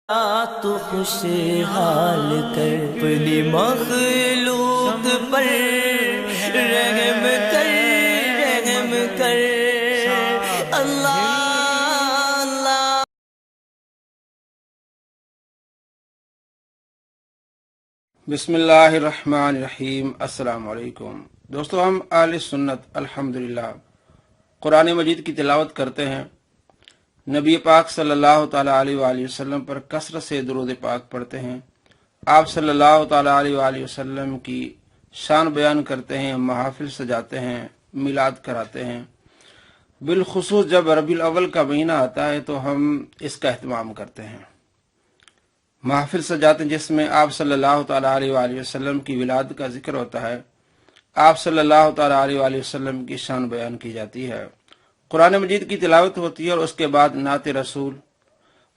تو خوشحال کر اپنی مخلوق پر رحم کر رحم کر اللہ اللہ۔ بسم اللہ الرحمن الرحیم۔ السلام علیکم دوستو، ہم اہل سنت الحمدللہ قرآن مجید کی تلاوت کرتے ہیں، نبی پاک صلی اللہ تعالیٰ علیہ وآلہ وسلم پر کثرت سے درود پاک پڑھتے ہیں، آپ صلی اللہ تعالیٰ علیہ وآلہ وسلم کی شان بیان کرتے ہیں، محافل سجاتے ہیں، میلاد کراتے ہیں۔ بالخصوص جب ربیع الاول کا مہینہ آتا ہے تو ہم اس کا اہتمام کرتے ہیں، محافل سجاتے ہیں جس میں آپ صلی اللہ تعالیٰ علیہ وآلہ وسلم کی ولادت کا ذکر ہوتا ہے، آپ صلی اللہ تعالیٰ علیہ وآلہ وسلم کی شان بیان کی جاتی ہے، قرآن مجید کی تلاوت ہوتی ہے، اور اس کے بعد نعت رسول،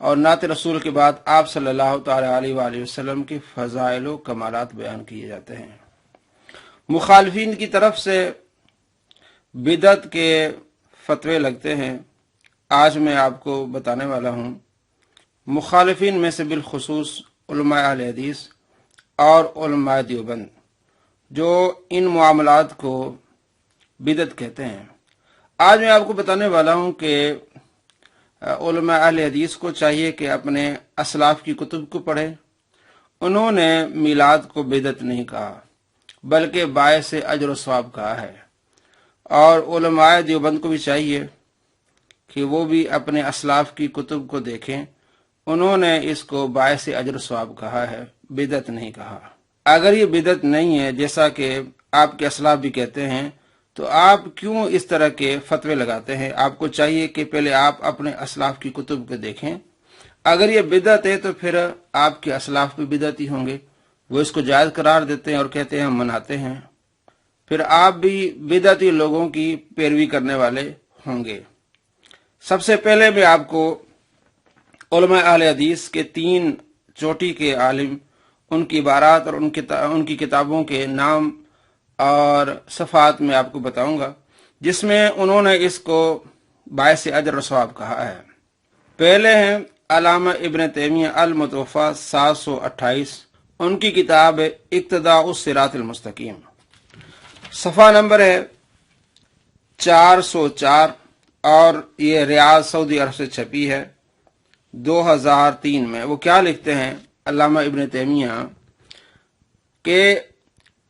اور نعت رسول کے بعد آپ صلی اللہ تعالیٰ علیہ وآلہ وسلم کی فضائل و کمالات بیان کیے جاتے ہیں۔ مخالفین کی طرف سے بدعت کے فتوے لگتے ہیں، آج میں آپ کو بتانے والا ہوں۔ مخالفین میں سے بالخصوص علماء اہل حدیث اور علماء دیوبند جو ان معاملات کو بدعت کہتے ہیں، آج میں آپ کو بتانے والا ہوں کہ علماء اہل حدیث کو چاہیے کہ اپنے اسلاف کی کتب کو پڑھیں۔ انہوں نے میلاد کو بدعت نہیں کہا بلکہ باعث اجر و ثواب کہا ہے، اور علماء دیوبند کو بھی چاہیے کہ وہ بھی اپنے اسلاف کی کتب کو دیکھیں، انہوں نے اس کو باعث اجر و ثواب کہا ہے، بدعت نہیں کہا۔ اگر یہ بدعت نہیں ہے جیسا کہ آپ کے اسلاف بھی کہتے ہیں تو آپ کیوں اس طرح کے فتوے لگاتے ہیں؟ آپ کو چاہیے کہ پہلے آپ اپنے اسلاف کی کتب کو دیکھیں۔ اگر یہ بدعت ہے تو پھر آپ کے اسلاف بھی بدعتی ہوں گے، وہ اس کو جائز قرار دیتے ہیں اور کہتے ہیں ہم مناتے ہیں، پھر آپ بھی بدعتی لوگوں کی پیروی کرنے والے ہوں گے۔ سب سے پہلے میں آپ کو علماء اہل حدیث کے 3 چوٹی کے عالم، ان کی عبارات اور ان کی کتابوں کے نام اور صفحات میں آپ کو بتاؤں گا، جس میں انہوں نے اس کو باعث اجر و ثواب کہا ہے۔ پہلے ہیں علامہ ابن تیمیہ المتوفی 728، ان کی کتاب ہے اقتداء الصراط المستقیم، صفحہ نمبر ہے 404، اور یہ ریاض سعودی عرب سے چھپی ہے 2003 میں۔ وہ کیا لکھتے ہیں علامہ ابن تیمیہ کہ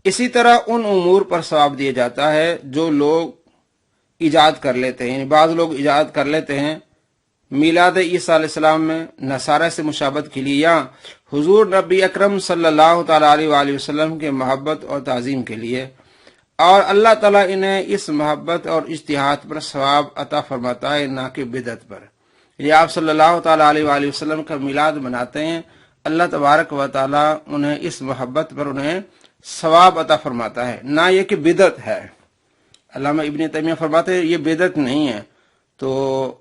اسی طرح ان امور پر ثواب دیا جاتا ہے جو لوگ ایجاد کر لیتے ہیں، یعنی بعض لوگ ایجاد کر لیتے ہیں میلاد عیسیٰ علیہ السلام میں نصارہ سے مشابہت کے لیے، یا حضور نبی اکرم صلی اللہ تعالیٰ علیہ وآلہ وسلم کے محبت اور تعظیم کے لیے، اور اللہ تعالیٰ انہیں اس محبت اور اجتہاد پر ثواب عطا فرماتا ہے، نہ کہ بدعت پر۔ یہ آپ صلی اللہ تعالیٰ علیہ وآلہ وسلم کا میلاد مناتے ہیں، اللہ تبارک و تعالیٰ انہیں اس محبت پر انہیں ثواب عطا فرماتا ہے، نہ یہ کہ بدعت ہے۔ علامہ ابن تیمیہ فرماتے ہیں یہ بدعت نہیں ہے۔ تو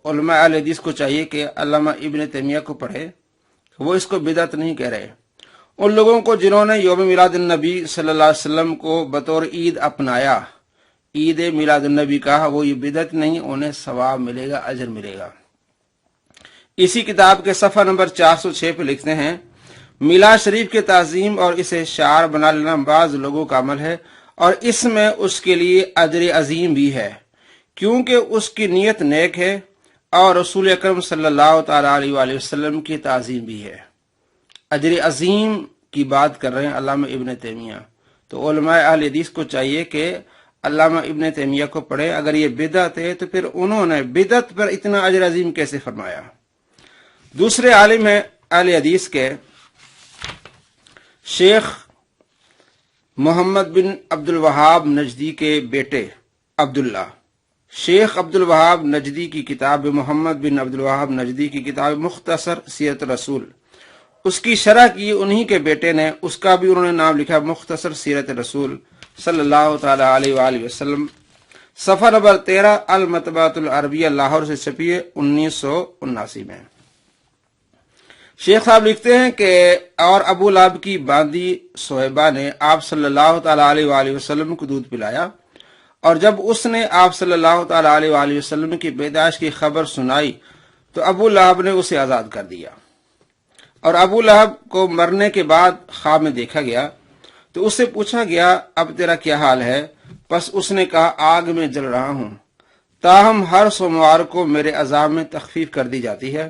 علماء اہل حدیث کو چاہیے کہ علامہ ابن تیمیہ کو پڑھے، وہ اس کو بدعت نہیں کہہ رہے۔ ان لوگوں کو جنہوں نے یوم میلاد النبی صلی اللہ علیہ وسلم کو بطور عید اپنایا، عید میلاد النبی کہا، وہ یہ بدعت نہیں، انہیں ثواب ملے گا، اجر ملے گا۔ اسی کتاب کے صفحہ نمبر 406 پہ لکھتے ہیں میلاد شریف کے تعظیم اور اسے شعار بنا لینا بعض لوگوں کا عمل ہے، اور اس میں اس کے لیے اجر عظیم بھی ہے، کیونکہ اس کی نیت نیک ہے اور رسول اکرم صلی اللہ تعالیٰ علیہ وآلہ وسلم کی تعظیم بھی ہے۔ اجر عظیم کی بات کر رہے ہیں علامہ ابن تیمیہ، تو علماء اہل حدیث کو چاہیے کہ علامہ ابن تیمیہ کو پڑھے۔ اگر یہ بدعت ہے تو پھر انہوں نے بدعت پر اتنا اجر عظیم کیسے فرمایا؟ دوسرے عالم ہیں اہل حدیث کے شیخ محمد بن عبد الوہاب نجدی کے بیٹے عبداللہ، شیخ عبد الوہاب نجدی کی کتاب محمد بن عبد الوہاب نجدی کی کتاب مختصر سیرت رسول، اس کی شرح کی انہی کے بیٹے نے، اس کا بھی انہوں نے نام لکھا مختصر سیرت رسول صلی اللہ تعالیٰ علیہ وآلہ وسلم، صفحہ نمبر 13، المطبوعات العربیہ لاہور سے چھپی ہے 1979 میں۔ شیخ صاحب لکھتے ہیں کہ اور ابو لہب کی باندی صہیبہ نے آپ صلی اللہ تعالیٰ علیہ وآلہ وسلم کو دودھ پلایا، اور جب اس نے آپ صلی اللہ تعالیٰ علیہ وآلہ وسلم کی پیدائش کی خبر سنائی تو ابو لہب نے اسے آزاد کر دیا، اور ابو لہب کو مرنے کے بعد خواب میں دیکھا گیا تو اس سے پوچھا گیا اب تیرا کیا حال ہے؟ پس اس نے کہا آگ میں جل رہا ہوں، تاہم ہر سوموار کو میرے عذاب میں تخفیف کر دی جاتی ہے۔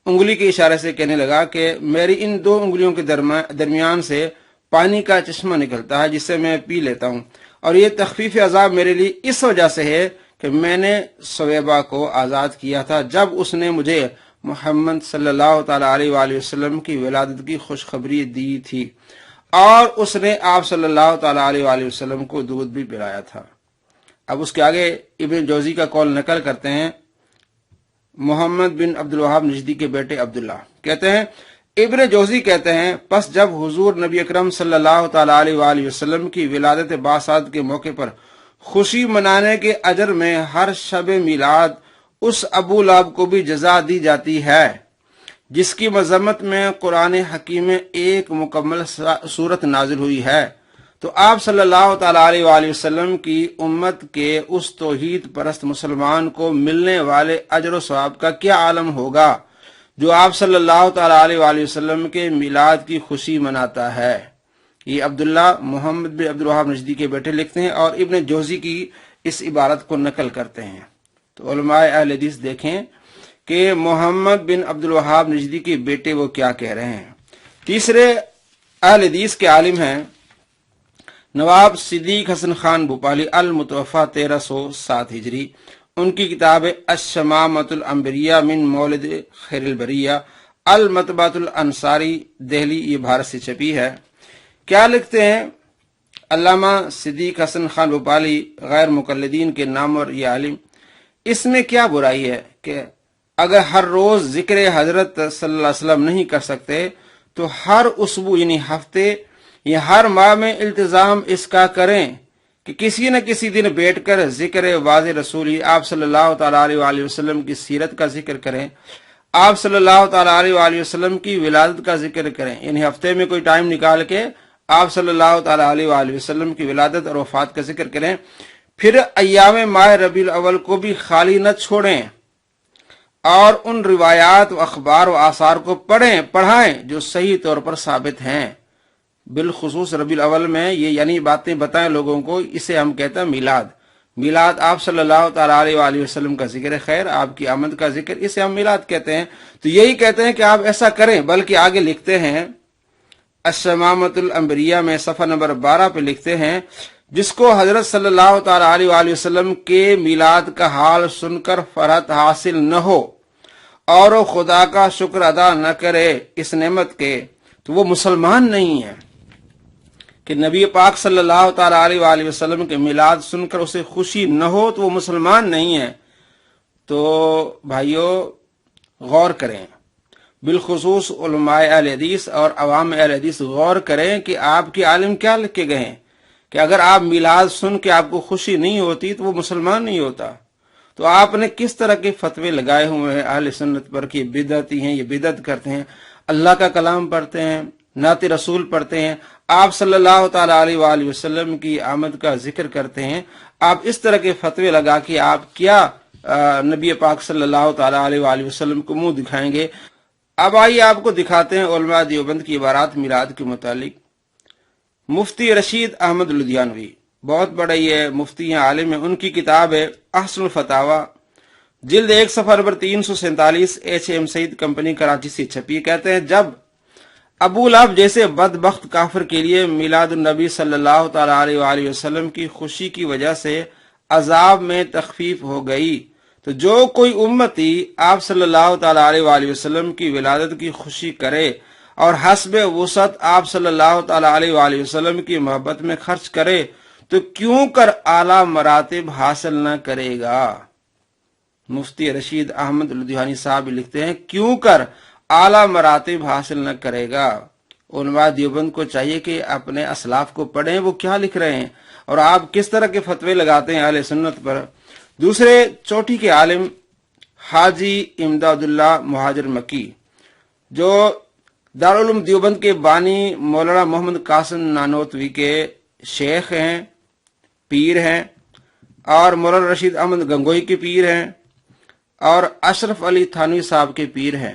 انگلی کے اشارے سے کہنے لگا کہ میری ان دو انگلیوں کے درمیان سے پانی کا چشمہ نکلتا ہے جس سے میں پی لیتا ہوں، اور یہ تخفیف عذاب میرے لیے اس وجہ سے ہے کہ میں نے سویبہ کو آزاد کیا تھا جب اس نے مجھے محمد صلی اللہ تعالی علیہ وآلہ وسلم کی ولادت کی خوشخبری دی تھی، اور اس نے آپ صلی اللہ تعالی علیہ وآلہ وسلم کو دودھ بھی پلایا تھا۔ اب اس کے آگے ابن جوزی کا قول نقل کرتے ہیں، محمد بن عبد الوہاب نجدی کے بیٹے عبداللہ کہتے ہیں، ابن جوزی کہتے ہیں پس جب حضور نبی اکرم صلی اللہ تعالی علیہ وآلہ وسلم کی ولادت باسعادت کے موقع پر خوشی منانے کے اجر میں ہر شب میلاد اس ابو لہب کو بھی جزا دی جاتی ہے، جس کی مذمت میں قرآن حکیم میں ایک مکمل صورت نازل ہوئی ہے، تو آپ صلی اللہ تعالی علیہ وآلہ وسلم کی امت کے اس توحید پرست مسلمان کو ملنے والے اجر و ثواب کا کیا عالم ہوگا جو آپ صلی اللہ تعالی علیہ وآلہ وسلم کے میلاد کی خوشی مناتا ہے۔ یہ عبداللہ محمد بن عبد الوہاب نجدی کے بیٹے لکھتے ہیں اور ابن جوزی کی اس عبارت کو نقل کرتے ہیں۔ تو علماء اہل حدیث دیکھیں کہ محمد بن عبد الوہاب نجدی کے بیٹے وہ کیا کہہ رہے ہیں۔ تیسرے اہل حدیث کے عالم ہیں نواب صدیق حسن خان بھوپالی المتوفا 1307 ہجری، ان کی کتاب الشمامۃ الانبریہ من مولد خیر البریہ المطبعۃ الانصاری دہلی، یہ بھارت سے چھپی ہے۔ کیا لکھتے ہیں علامہ صدیق حسن خان بھوپالی غیر مقلدین کے نامور یہ عالم، اس میں کیا برائی ہے کہ اگر ہر روز ذکر حضرت صلی اللہ علیہ وسلم نہیں کر سکتے تو ہر اسبوع یعنی ہفتے یا ہر ماہ میں التزام اس کا کریں کہ کسی نہ کسی دن بیٹھ کر ذکر واضح رسولی آپ صلی اللہ تعالی علیہ وآلہ وسلم کی سیرت کا ذکر کریں، آپ صلی اللہ تعالی علیہ وآلہ وسلم کی ولادت کا ذکر کریں، یعنی ہفتے میں کوئی ٹائم نکال کے آپ صلی اللہ تعالی علیہ وآلہ وسلم کی ولادت اور وفات کا ذکر کریں۔ پھر ایام ماہ ربیع الاول کو بھی خالی نہ چھوڑیں اور ان روایات و اخبار و آثار کو پڑھائیں جو صحیح طور پر ثابت ہیں، بالخصوص ربیع الاول میں یہ یعنی باتیں بتائیں لوگوں کو، اسے ہم کہتے ہیں میلاد آپ صلی اللہ تعالی علیہ وآلہ وسلم کا ذکر خیر، آپ کی آمد کا ذکر، اسے ہم میلاد کہتے ہیں۔ تو یہی کہتے ہیں کہ آپ ایسا کریں، بلکہ آگے لکھتے ہیں الشمامۃ الانبریہ میں صفحہ نمبر 12 پہ لکھتے ہیں، جس کو حضرت صلی اللہ تعالی علیہ وآلہ وسلم کے میلاد کا حال سن کر فرحت حاصل نہ ہو اور وہ خدا کا شکر ادا نہ کرے اس نعمت کے، تو وہ مسلمان نہیں ہے۔ کہ نبی پاک صلی اللہ تعالی علیہ وآلہ وسلم کے میلاد سن کر اسے خوشی نہ ہو تو وہ مسلمان نہیں ہے۔ تو بھائیو غور کریں، بالخصوص علماء اہل حدیث اور عوام اہل حدیث غور کریں کہ آپ کے عالم کیا لکھ کے گئے ہیں کہ اگر آپ میلاد سن کے آپ کو خوشی نہیں ہوتی تو وہ مسلمان نہیں ہوتا۔ تو آپ نے کس طرح کے فتوے لگائے ہوئے ہیں اہل سنت پر کہ بدعتی ہیں، یہ بدعت کرتے ہیں، اللہ کا کلام پڑھتے ہیں، نعت رسول پڑھتے ہیں، آپ صلی اللہ تعالی علیہ وآلہ وسلم کی آمد کا ذکر کرتے ہیں۔ آپ اس طرح کے فتوے لگا کے آپ کیا نبی پاک صلی اللہ تعالی علیہ وآلہ وسلم کو منہ دکھائیں گے؟ اب آئیے آپ کو دکھاتے ہیں علماء دیوبند کی عبارات میلاد کے متعلق۔ مفتی رشید احمد لدھیانوی بہت بڑے یہ مفتی ہیں، عالم ہیں، ان کی کتاب ہے احسن الفتاوی، جلد 1 صفحہ نمبر 347، HM سعید کمپنی کراچی سے چھپی، کہتے ہیں جب ابو لہب جیسے بدبخت کافر کے لیے میلاد النبی صلی اللہ تعالی علیہ وآلہ وسلم کی خوشی کی وجہ سے عذاب میں تخفیف ہو گئی، تو جو کوئی امتی آپ صلی اللہ تعالی علیہ وآلہ وسلم کی ولادت کی خوشی کرے اور حسب وسعت آپ صلی اللہ تعالی علیہ وآلہ وسلم کی محبت میں خرچ کرے تو کیوں کر اعلیٰ مراتب حاصل نہ کرے گا؟ مفتی رشید احمد لدھیانی صاحب لکھتے ہیں کیوں کر اعلیٰ مراتب حاصل نہ کرے گا۔ علماء دیوبند کو چاہیے کہ اپنے اسلاف کو پڑھیں وہ کیا لکھ رہے ہیں اور آپ کس طرح کے فتوے لگاتے ہیں اہل سنت پر۔ دوسرے چوٹی کے عالم حاجی امداد اللہ مہاجر مکی، جو دارالعلوم دیوبند کے بانی مولانا محمد قاسم نانوتوی کے شیخ ہیں، پیر ہیں، اور مولانا رشید احمد گنگوئی کے پیر ہیں، اور اشرف علی تھانوی صاحب کے پیر ہیں،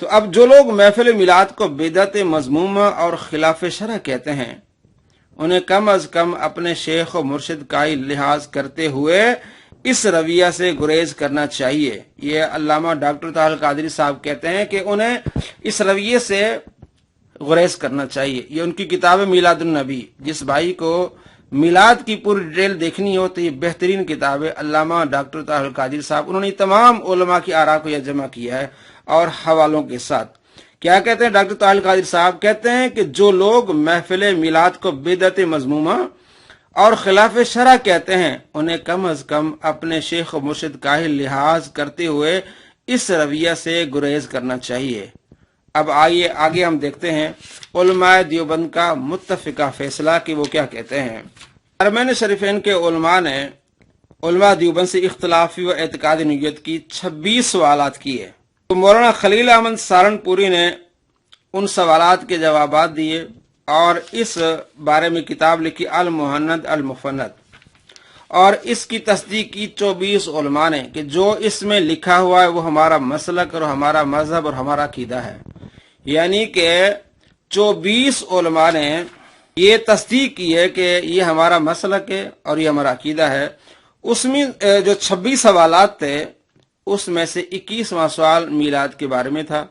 تو اب جو لوگ محفل میلاد کو بدعت مذمومہ اور خلاف شرع کہتے ہیں انہیں کم از کم اپنے شیخ و مرشد کا لحاظ کرتے ہوئے اس رویہ سے گریز کرنا چاہیے۔ یہ علامہ ڈاکٹر طاہر القادری صاحب کہتے ہیں کہ انہیں اس رویے سے گریز کرنا چاہیے۔ یہ ان کی کتاب میلاد النبی، جس بھائی کو میلاد کی پوری ڈیٹیل دیکھنی ہو تو یہ بہترین کتاب ہے۔ علامہ ڈاکٹر طاہر القادری صاحب انہوں نے تمام علماء کی آراء کو یہ جمع کیا ہے اور حوالوں کے ساتھ۔ کیا کہتے ہیں ڈاکٹر طاہر القادری صاحب؟ کہتے ہیں کہ جو لوگ محفل میلاد کو بدعت مذمومہ اور خلاف شرع کہتے ہیں انہیں کم از کم اپنے شیخ و مرشد کا لحاظ کرتے ہوئے اس رویہ سے گریز کرنا چاہیے۔ اب آئیے آگے ہم دیکھتے ہیں علماء دیوبند کا متفقہ فیصلہ کہ وہ کیا کہتے ہیں۔ حرمین شریفین کے علماء نے علماء دیوبند سے اختلافی و اعتقادی نوعیت کی 26 سوالات کیے، تو مولانا خلیل احمد سہارنپوری نے ان سوالات کے جوابات دیے اور اس بارے میں کتاب لکھی المہند المفند، اور اس کی تصدیق کی 24 علماء نے کہ جو اس میں لکھا ہوا ہے وہ ہمارا مسلک اور ہمارا مذہب اور ہمارا عقیدہ ہے۔ یعنی کہ 24 علماء نے یہ تصدیق کی ہے کہ یہ ہمارا مسلک ہے اور یہ ہمارا عقیدہ ہے۔ اس میں جو 26 سوالات تھے اس میں سے 21واں سوال میلاد کے بارے میں تھا۔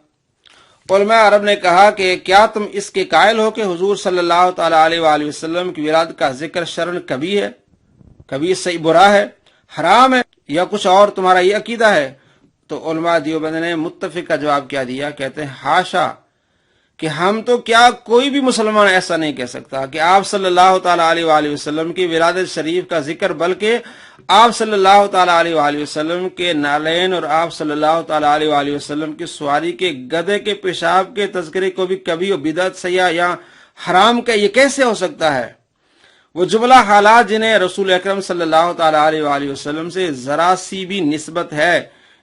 علماء عرب نے کہا کہ کیا تم اس کے قائل ہو کہ حضور صلی اللہ تعالی علیہ وآلہ وسلم کی ولادت کا ذکر شرعن کبھی ہے، کبھی صحیح برا ہے، حرام ہے، یا کچھ اور تمہارا یہ عقیدہ ہے؟ تو علماء دیوبند نے متفقہ جواب کیا دیا، کہتے ہیں ہاشا، کہ ہم تو کیا کوئی بھی مسلمان ایسا نہیں کہہ سکتا کہ آپ صلی اللہ تعالی علیہ وآلہ وسلم کی ولادت شریف کا ذکر، بلکہ آپ صلی اللہ تعالی علیہ وآلہ وسلم کے نالین اور آپ صلی اللہ تعالی علیہ وآلہ وسلم کی سواری کے گدھے کے پیشاب کے تذکرے کو بھی کبھی بدعت سیاح یا حرام کا یہ کیسے ہو سکتا ہے؟ وہ جملہ حالات جنہیں رسول اکرم صلی اللہ تعالی علیہ وآلہ وسلم سے ذرا سی بھی نسبت ہے،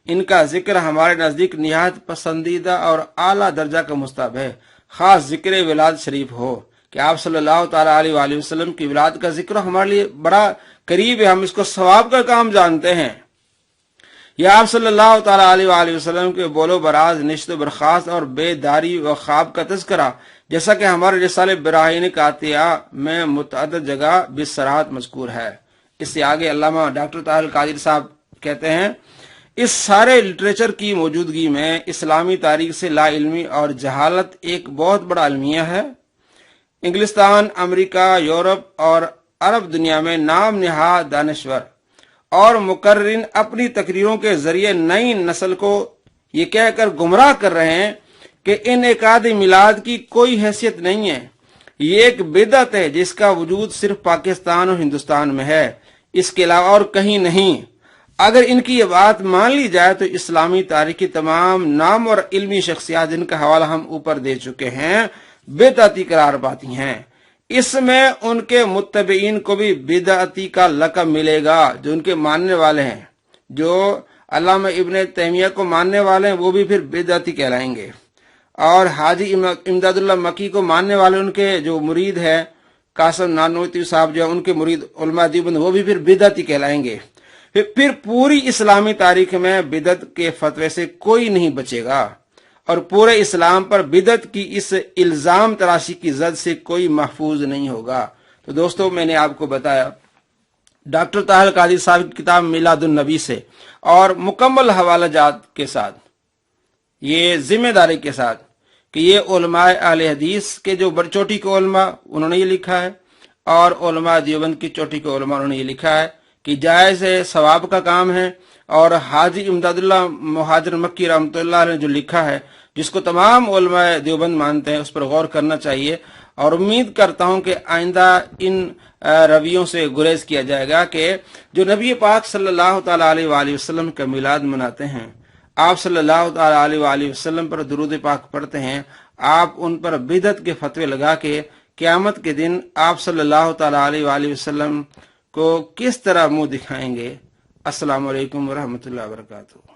ان کا ذکر ہمارے نزدیک نہایت پسندیدہ اور اعلیٰ درجہ کا مستحب ہے، خاص ذکر ولادت شریف ہو کہ آپ صلی اللہ تعالی علیہ وآلہ وسلم کی ولادت کا ذکر ہمارے لیے بڑا قریب ہے، ہم اس کو ثواب کا کام جانتے ہیں۔ یا آپ صلی اللہ تعالی علیہ وآلہ وسلم کے بول و براز، نشت و برخاست اور بیداری و خواب کا تذکرہ، جیسا کہ ہمارے رسالہ براہین قاطعہ میں متعدد جگہ بصراحت مذکور ہے۔ اس سے آگے علامہ ڈاکٹر طاہر القادری صاحب کہتے ہیں اس سارے لٹریچر کی موجودگی میں اسلامی تاریخ سے لا علمی اور جہالت ایک بہت بڑا المیہ ہے۔ انگلستان، امریکہ، یورپ اور عرب دنیا میں نام نہاد دانشور اور مقررین اپنی تقریروں کے ذریعے نئی نسل کو یہ کہہ کر گمراہ کر رہے ہیں کہ انعقاد میلاد کی کوئی حیثیت نہیں ہے، یہ ایک بدعت ہے جس کا وجود صرف پاکستان اور ہندوستان میں ہے، اس کے علاوہ اور کہیں نہیں۔ اگر ان کی یہ بات مان لی جائے تو اسلامی تاریخ کی تمام نام اور علمی شخصیات جن کا حوالہ ہم اوپر دے چکے ہیں بدعتی قرار پاتی ہیں۔ اس میں ان کے متبعین کو بھی بدعتی کا لقب ملے گا، جو ان کے ماننے والے ہیں، جو علامہ ابن تیمیہ کو ماننے والے ہیں وہ بھی پھر بدعتی کہلائیں گے، اور حاجی امداد اللہ مکی کو ماننے والے ان کے جو مرید ہے قاسم نانوتوی صاحب جو ان کے مرید علماء دیوبند وہ بھی پھر بدعتی کہلائیں گے۔ پھر پوری اسلامی تاریخ میں بدعت کے فتوے سے کوئی نہیں بچے گا، اور پورے اسلام پر بدعت کی اس الزام تراشی کی زد سے کوئی محفوظ نہیں ہوگا۔ تو دوستو، میں نے آپ کو بتایا ڈاکٹر طاہر القادری صاحب کی کتاب میلاد النبی سے اور مکمل حوالہ جات کے ساتھ، یہ ذمہ داری کے ساتھ کہ یہ علماء اہل حدیث کے جو بڑی چوٹی کے علماء انہوں نے یہ لکھا ہے، اور علماء دیوبند کی چوٹی کے علماء انہوں نے یہ لکھا ہے کہ جائز ہے، ثواب کا کام ہے، اور حاجی امداد اللہ مہاجر مکی رحمۃ اللہ نے جو لکھا ہے جس کو تمام علماء دیوبند مانتے ہیں، اس پر غور کرنا چاہیے، اور امید کرتا ہوں کہ آئندہ ان رویوں سے گریز کیا جائے گا کہ جو نبی پاک صلی اللہ تعالی علیہ وآلہ وسلم کا میلاد مناتے ہیں، آپ صلی اللہ تعالی علیہ وآلہ وسلم پر درود پاک پڑھتے ہیں، آپ ان پر بدعت کے فتوے لگا کے قیامت کے دن آپ صلی اللہ تعالی علیہ وآلہ وسلم کو کس طرح منہ دکھائیں گے؟ السلام علیکم ورحمۃ اللہ وبرکاتہ۔